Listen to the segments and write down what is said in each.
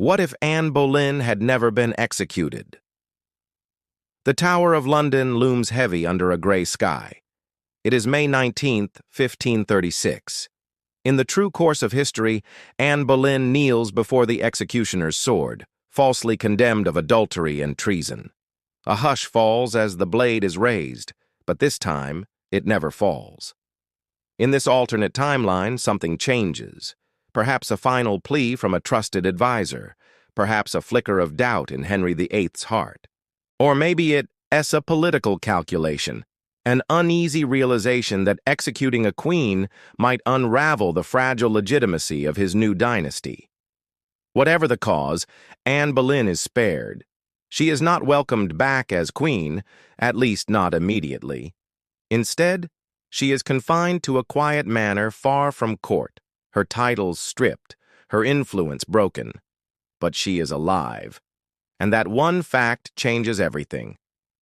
What if Anne Boleyn had never been executed? The Tower of London looms heavy under a gray sky. It is May 19th, 1536. In the true course of history, Anne Boleyn kneels before the executioner's sword, falsely condemned of adultery and treason. A hush falls as the blade is raised, but this time it never falls. In this alternate timeline, something changes. Perhaps a final plea from a trusted advisor, perhaps a flicker of doubt in Henry VIII's heart. Or maybe it's a political calculation, an uneasy realization that executing a queen might unravel the fragile legitimacy of his new dynasty. Whatever the cause, Anne Boleyn is spared. She is not welcomed back as queen, at least not immediately. Instead, she is confined to a quiet manor far from court, her titles stripped, her influence broken. But she is alive. And that one fact changes everything.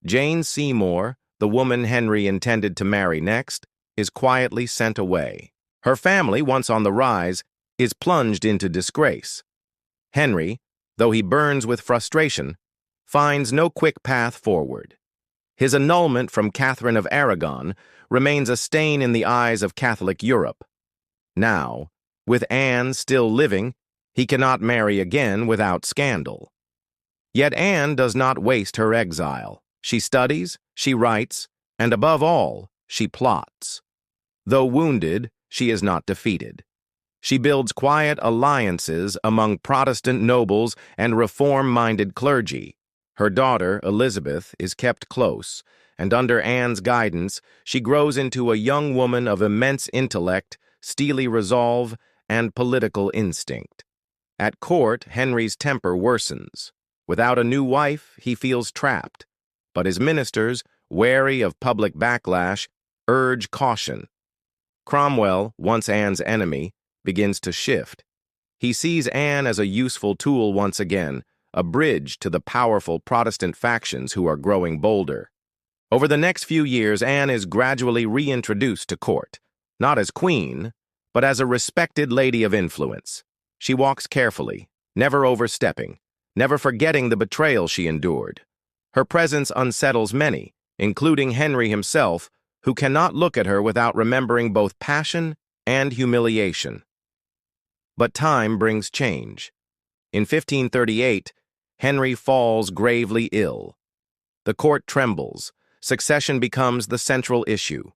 Jane Seymour, the woman Henry intended to marry next, is quietly sent away. Her family, once on the rise, is plunged into disgrace. Henry, though he burns with frustration, finds no quick path forward. His annulment from Catherine of Aragon remains a stain in the eyes of Catholic Europe. Now, with Anne still living, he cannot marry again without scandal. Yet Anne does not waste her exile. She studies, she writes, and above all, she plots. Though wounded, she is not defeated. She builds quiet alliances among Protestant nobles and reform-minded clergy. Her daughter, Elizabeth, is kept close, and under Anne's guidance, she grows into a young woman of immense intellect, steely resolve, and political instinct. At court, Henry's temper worsens. Without a new wife, he feels trapped. But his ministers, wary of public backlash, urge caution. Cromwell, once Anne's enemy, begins to shift. He sees Anne as a useful tool once again, a bridge to the powerful Protestant factions who are growing bolder. Over the next few years, Anne is gradually reintroduced to court, not as queen, but as a respected lady of influence. She walks carefully, never overstepping, never forgetting the betrayal she endured. Her presence unsettles many, including Henry himself, who cannot look at her without remembering both passion and humiliation. But time brings change. In 1538, Henry falls gravely ill. The court trembles. Succession becomes the central issue.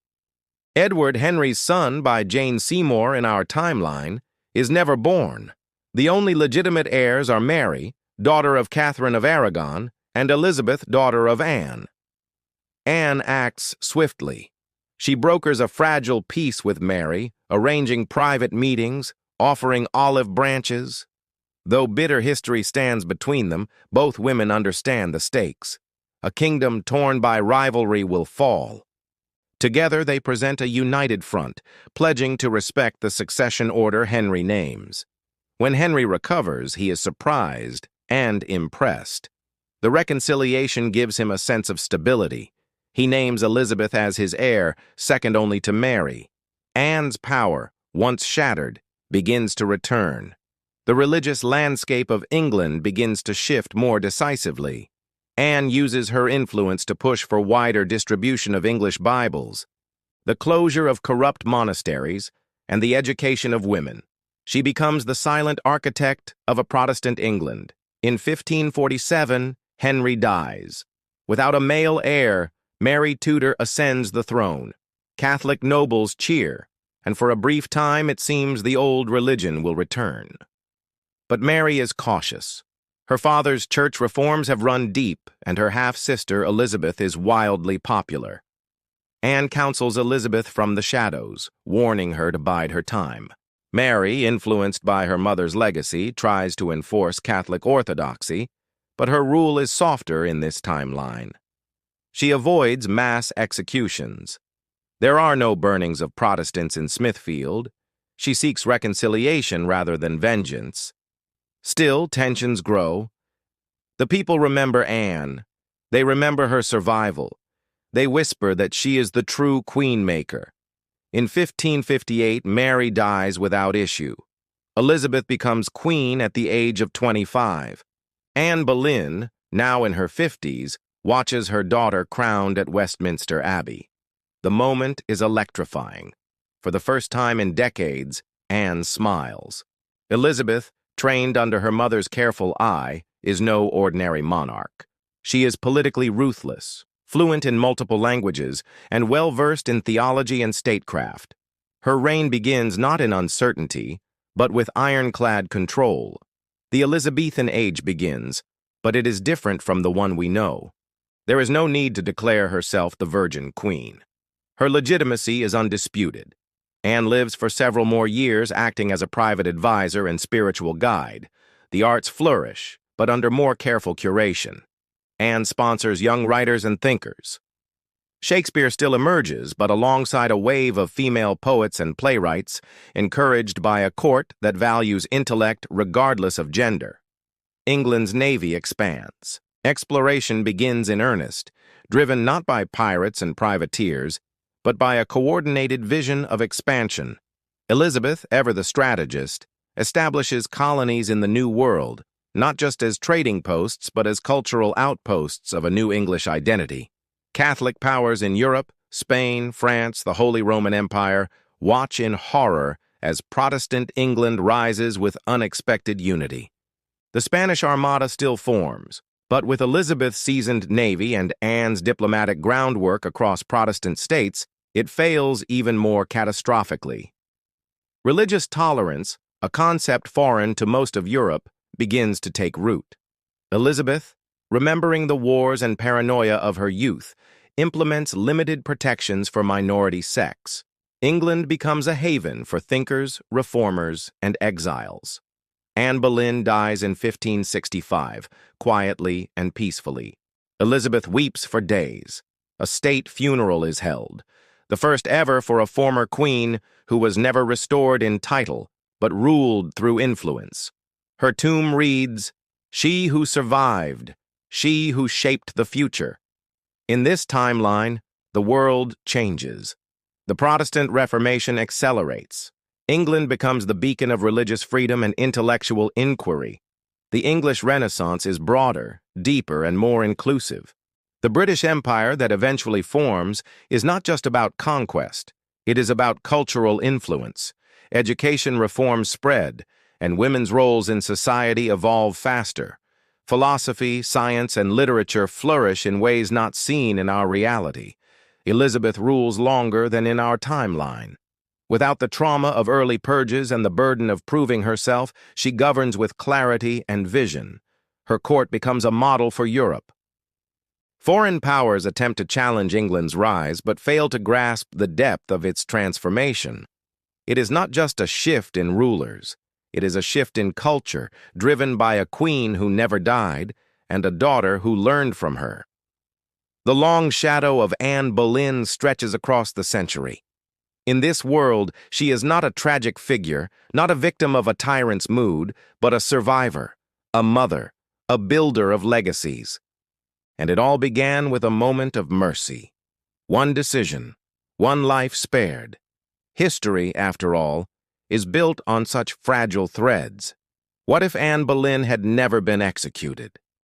Edward, Henry's son by Jane Seymour in our timeline, is never born. The only legitimate heirs are Mary, daughter of Catherine of Aragon, and Elizabeth, daughter of Anne. Anne acts swiftly. She brokers a fragile peace with Mary, arranging private meetings, offering olive branches. Though bitter history stands between them, both women understand the stakes. A kingdom torn by rivalry will fall. Together they present a united front, pledging to respect the succession order Henry names. When Henry recovers, he is surprised and impressed. The reconciliation gives him a sense of stability. He names Elizabeth as his heir, second only to Mary. Anne's power, once shattered, begins to return. The religious landscape of England begins to shift more decisively. Anne uses her influence to push for wider distribution of English Bibles, the closure of corrupt monasteries, and the education of women. She becomes the silent architect of a Protestant England. In 1547, Henry dies. Without a male heir, Mary Tudor ascends the throne. Catholic nobles cheer, and for a brief time it seems the old religion will return. But Mary is cautious. Her father's church reforms have run deep, and her half-sister Elizabeth is wildly popular. Anne counsels Elizabeth from the shadows, warning her to bide her time. Mary, influenced by her mother's legacy, tries to enforce Catholic orthodoxy, but her rule is softer in this timeline. She avoids mass executions. There are no burnings of Protestants in Smithfield. She seeks reconciliation rather than vengeance. Still, tensions grow. The people remember Anne. They remember her survival. They whisper that she is the true queen-maker. In 1558, Mary dies without issue. Elizabeth becomes queen at the age of 25. Anne Boleyn, now in her 50s, watches her daughter crowned at Westminster Abbey. The moment is electrifying. For the first time in decades, Anne smiles. Elizabeth, trained under her mother's careful eye, is no ordinary monarch. She is politically ruthless, fluent in multiple languages, and well-versed in theology and statecraft. Her reign begins not in uncertainty, but with ironclad control. The Elizabethan age begins, but it is different from the one we know. There is no need to declare herself the Virgin Queen. Her legitimacy is undisputed. Anne lives for several more years acting as a private advisor and spiritual guide. The arts flourish, but under more careful curation. Anne sponsors young writers and thinkers. Shakespeare still emerges, but alongside a wave of female poets and playwrights, encouraged by a court that values intellect regardless of gender. England's navy expands. Exploration begins in earnest, driven not by pirates and privateers, but by a coordinated vision of expansion. Elizabeth, ever the strategist, establishes colonies in the New World, not just as trading posts, but as cultural outposts of a new English identity. Catholic powers in Europe, Spain, France, the Holy Roman Empire, watch in horror as Protestant England rises with unexpected unity. The Spanish Armada still forms, but with Elizabeth's seasoned navy and Anne's diplomatic groundwork across Protestant states, it fails even more catastrophically. Religious tolerance, a concept foreign to most of Europe, begins to take root. Elizabeth, remembering the wars and paranoia of her youth, implements limited protections for minority sects. England becomes a haven for thinkers, reformers, and exiles. Anne Boleyn dies in 1565, quietly and peacefully. Elizabeth weeps for days. A state funeral is held, the first ever for a former queen who was never restored in title, but ruled through influence. Her tomb reads, "She who survived, she who shaped the future." In this timeline, the world changes. The Protestant Reformation accelerates. England becomes the beacon of religious freedom and intellectual inquiry. The English Renaissance is broader, deeper, and more inclusive. The British Empire that eventually forms is not just about conquest. It is about cultural influence. Education reforms spread, and women's roles in society evolve faster. Philosophy, science, and literature flourish in ways not seen in our reality. Elizabeth rules longer than in our timeline. Without the trauma of early purges and the burden of proving herself, she governs with clarity and vision. Her court becomes a model for Europe. Foreign powers attempt to challenge England's rise, but fail to grasp the depth of its transformation. It is not just a shift in rulers. It is a shift in culture, driven by a queen who never died and a daughter who learned from her. The long shadow of Anne Boleyn stretches across the century. In this world, she is not a tragic figure, not a victim of a tyrant's mood, but a survivor, a mother, a builder of legacies. And it all began with a moment of mercy. One decision, one life spared. History, after all, is built on such fragile threads. What if Anne Boleyn had never been executed?